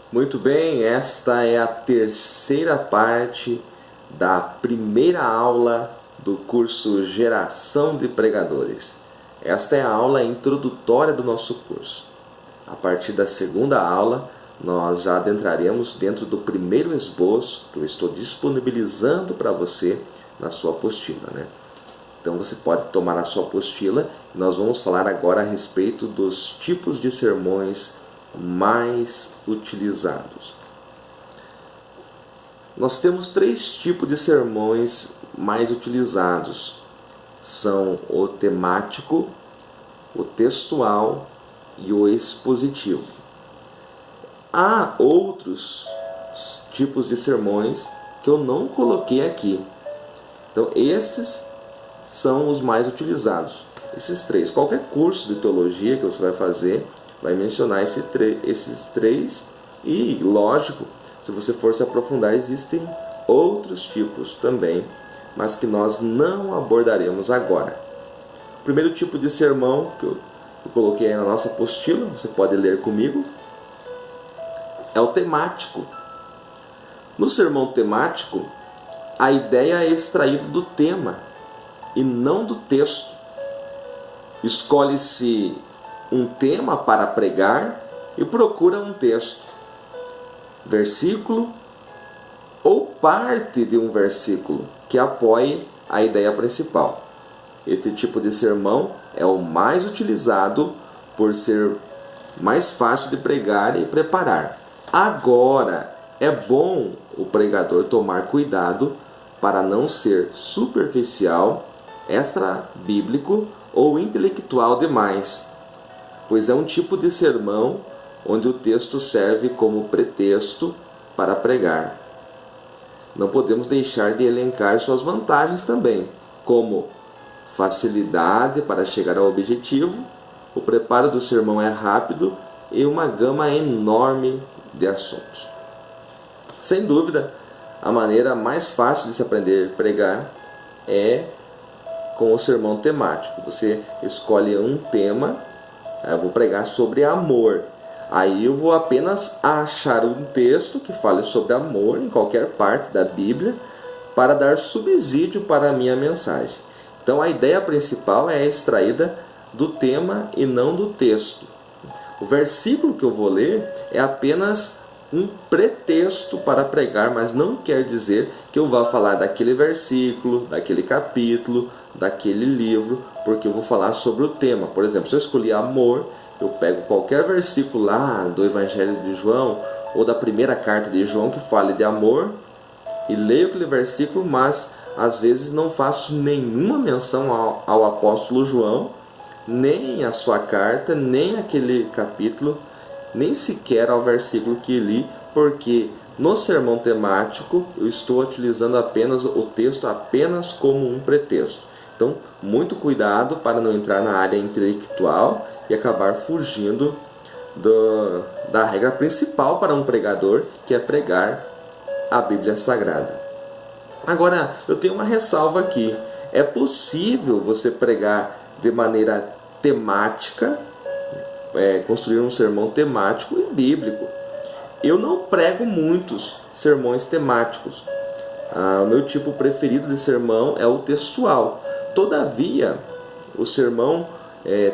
Muito bem, esta é a terceira parte da primeira aula do curso Geração de Pregadores. Esta é a aula introdutória do nosso curso. A partir da segunda aula, nós já adentraremos dentro do primeiro esboço que eu estou disponibilizando para você na sua apostila, né? Então você pode tomar a sua apostila e nós vamos falar agora a respeito dos tipos de sermões mais utilizados. Nós temos três tipos de sermões mais utilizados. São o temático, o textual e o expositivo. Há outros tipos de sermões que eu não coloquei aqui. Então estes são os mais utilizados. Esses três. Qualquer curso de teologia que você vai fazer vai mencionar esses três. E, lógico, se você for se aprofundar, existem outros tipos também, mas que nós não abordaremos agora. O primeiro tipo de sermão que eu coloquei aí na nossa apostila, você pode ler comigo, é o temático. No sermão temático, a ideia é extraída do tema e não do texto. Escolhe-se um tema para pregar e procura um texto, versículo ou parte de um versículo que apoie a ideia principal. Este tipo de sermão é o mais utilizado por ser mais fácil de pregar e preparar. Agora, é bom o pregador tomar cuidado para não ser superficial, extra-bíblico ou intelectual demais, pois é um tipo de sermão onde o texto serve como pretexto para pregar. Não podemos deixar de elencar suas vantagens também, como facilidade para chegar ao objetivo, o preparo do sermão é rápido e uma gama enorme de assuntos. Sem dúvida, a maneira mais fácil de se aprender a pregar é com o sermão temático. Você escolhe um tema. Eu vou pregar sobre amor. Aí eu vou apenas achar um texto que fale sobre amor em qualquer parte da Bíblia para dar subsídio para a minha mensagem. Então a ideia principal é extraída do tema e não do texto. O versículo que eu vou ler é apenas um pretexto para pregar, mas não quer dizer que eu vá falar daquele versículo, daquele capítulo, daquele livro, porque eu vou falar sobre o tema. Por exemplo, se eu escolher amor, eu pego qualquer versículo lá do Evangelho de João ou da primeira carta de João que fale de amor e leio aquele versículo, mas às vezes não faço nenhuma menção ao apóstolo João, nem a sua carta, nem aquele capítulo, nem sequer ao versículo que li, porque no sermão temático eu estou utilizando apenas o texto apenas como um pretexto. Então, muito cuidado para não entrar na área intelectual e acabar fugindo da regra principal para um pregador, que é pregar a Bíblia Sagrada. Agora, eu tenho uma ressalva aqui. É possível você pregar de maneira temática, construir um sermão temático e bíblico. Eu não prego muitos sermões temáticos. O meu tipo preferido de sermão é o textual. Todavia, o sermão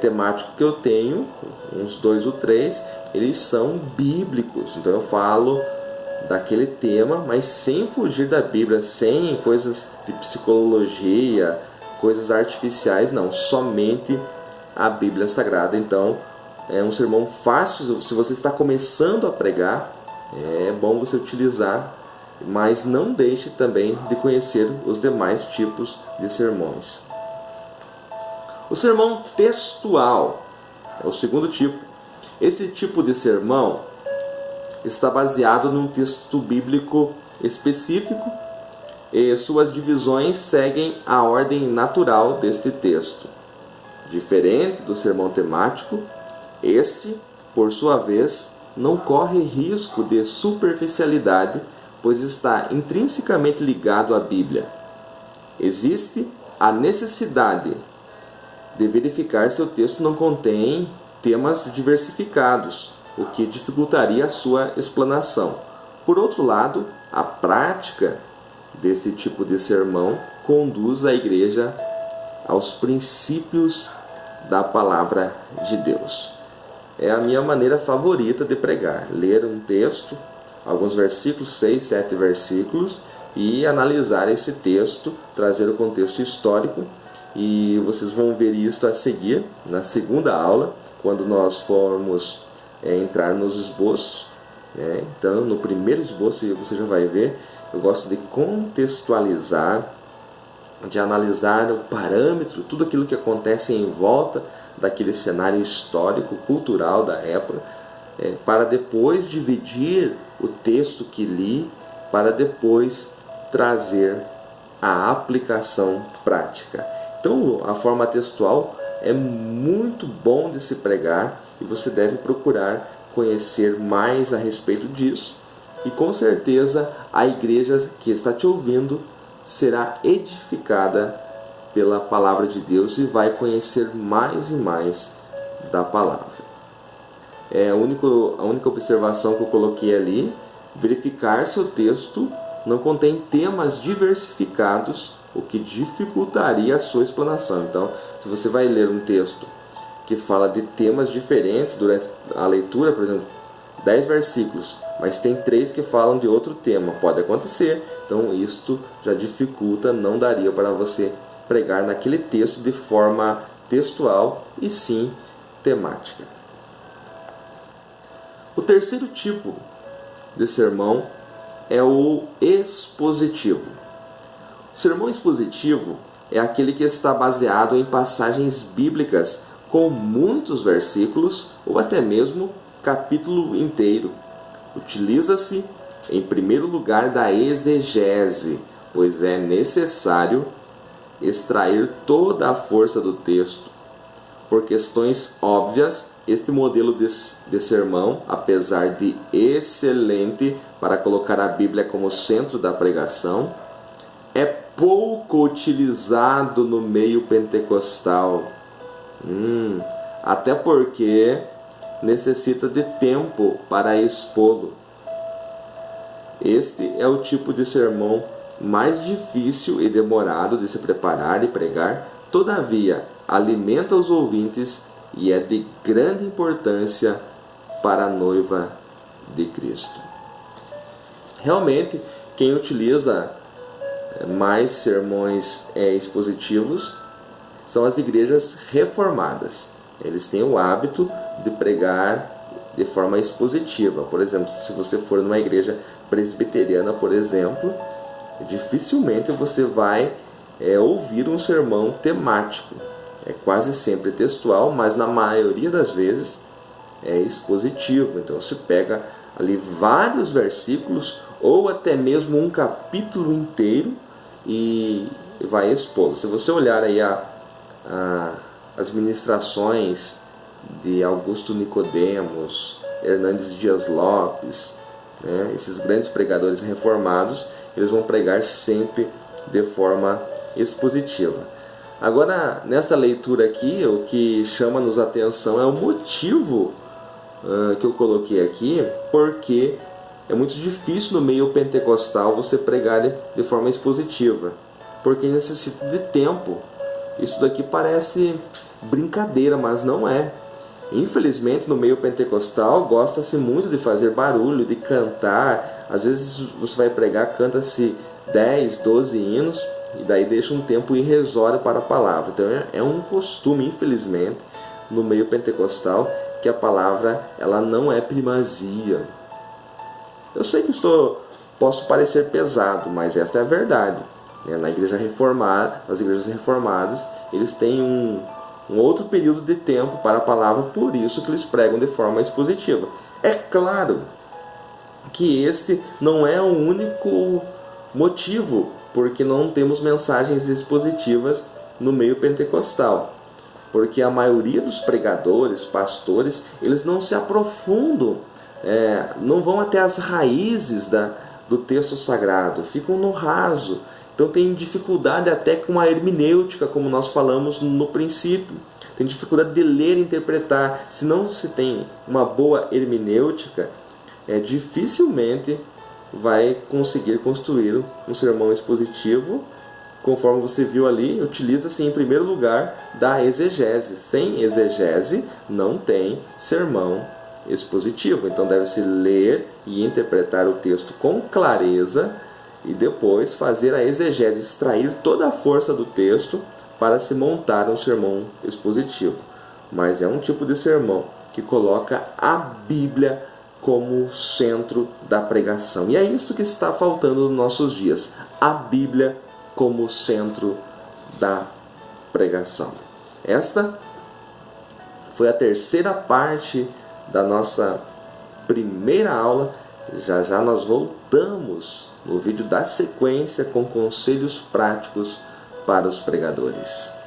temático que eu tenho, uns 2 ou 3, eles são bíblicos. Então eu falo daquele tema, mas sem fugir da Bíblia, sem coisas de psicologia, coisas artificiais, não, somente a Bíblia Sagrada. Então é um sermão fácil, se você está começando a pregar, é bom você utilizar, mas não deixe também de conhecer os demais tipos de sermões. O sermão textual é o segundo tipo. Esse tipo de sermão está baseado num texto bíblico específico e suas divisões seguem a ordem natural deste texto. Diferente do sermão temático, este, por sua vez, não corre risco de superficialidade, pois está intrinsecamente ligado à Bíblia. Existe a necessidade de verificar se o texto não contém temas diversificados, o que dificultaria a sua explanação. Por outro lado, a prática deste tipo de sermão conduz a igreja aos princípios da palavra de Deus. É a minha maneira favorita de pregar, ler um texto, alguns versículos, 6, 7 versículos, e analisar esse texto, trazer o contexto histórico, e vocês vão ver isso a seguir na segunda aula, quando nós formos entrar nos esboços. Então, no primeiro esboço, você já vai ver, eu gosto de contextualizar, de analisar o parâmetro, tudo aquilo que acontece em volta daquele cenário histórico, cultural da época, para depois dividir o texto que li, para depois trazer a aplicação prática. Então, a forma textual é muito bom de se pregar e você deve procurar conhecer mais a respeito disso. E com certeza a igreja que está te ouvindo será edificada pela palavra de Deus e vai conhecer mais e mais da palavra. A única observação que eu coloquei ali, verificar se o texto não contém temas diversificados, o que dificultaria a sua explanação. Então, se você vai ler um texto que fala de temas diferentes durante a leitura, por exemplo, 10 versículos, mas tem 3 que falam de outro tema, pode acontecer. Então, isto já dificulta, não daria para você pregar naquele texto de forma textual e sim temática. O terceiro tipo de sermão é o expositivo. O sermão expositivo é aquele que está baseado em passagens bíblicas com muitos versículos ou até mesmo capítulo inteiro. Utiliza-se, em primeiro lugar, da exegese, pois é necessário extrair toda a força do texto. Por questões óbvias, este modelo de sermão, apesar de excelente para colocar a Bíblia como centro da pregação, é pouco utilizado no meio pentecostal. Até porque necessita de tempo para expô-lo. Este é o tipo de sermão mais difícil e demorado de se preparar e pregar, todavia alimenta os ouvintes e é de grande importância para a noiva de Cristo. Realmente, quem utiliza mais sermões expositivos são as igrejas reformadas. Eles têm o hábito de pregar de forma expositiva. Por exemplo, se você for numa igreja presbiteriana, por exemplo, dificilmente você vai ouvir um sermão temático. É quase sempre textual, mas na maioria das vezes é expositivo. Então se pega ali vários versículos ou até mesmo um capítulo inteiro e vai expô-lo. Se você olhar aí as ministrações de Augusto Nicodemos, Hernandes Dias Lopes, esses grandes pregadores reformados, eles vão pregar sempre de forma expositiva. Agora, nessa leitura aqui, o que chama-nos a atenção é o motivo que eu coloquei aqui, porque é muito difícil no meio pentecostal você pregar de forma expositiva, porque necessita de tempo. Isso daqui parece brincadeira, mas não é. Infelizmente, no meio pentecostal, gosta-se muito de fazer barulho, de cantar. Às vezes você vai pregar, canta-se 10, 12 hinos, e daí deixa um tempo irrisório para a palavra. Então é um costume, infelizmente, no meio pentecostal, que a palavra ela não é primazia. Eu sei que posso parecer pesado, mas esta é a verdade. Na igreja reformada, nas igrejas reformadas, eles têm um outro período de tempo para a palavra, por isso que eles pregam de forma expositiva. É claro que este não é o único motivo porque não temos mensagens expositivas no meio pentecostal. Porque a maioria dos pregadores, pastores, eles não se aprofundam, não vão até as raízes do texto sagrado, ficam no raso. Então tem dificuldade até com a hermenêutica, como nós falamos no princípio. tem dificuldade de ler e interpretar. Se não se tem uma boa hermenêutica, dificilmente vai conseguir construir um sermão expositivo. Conforme você viu ali, utiliza-se em primeiro lugar da exegese. Sem exegese não tem sermão expositivo. Então deve-se ler e interpretar o texto com clareza e depois fazer a exegese, extrair toda a força do texto para se montar um sermão expositivo. Mas é um tipo de sermão que coloca a Bíblia como centro da pregação. E é isso que está faltando nos nossos dias. A Bíblia como centro da pregação. Esta foi a terceira parte da nossa primeira aula. Já já nós voltamos no vídeo da sequência com conselhos práticos para os pregadores.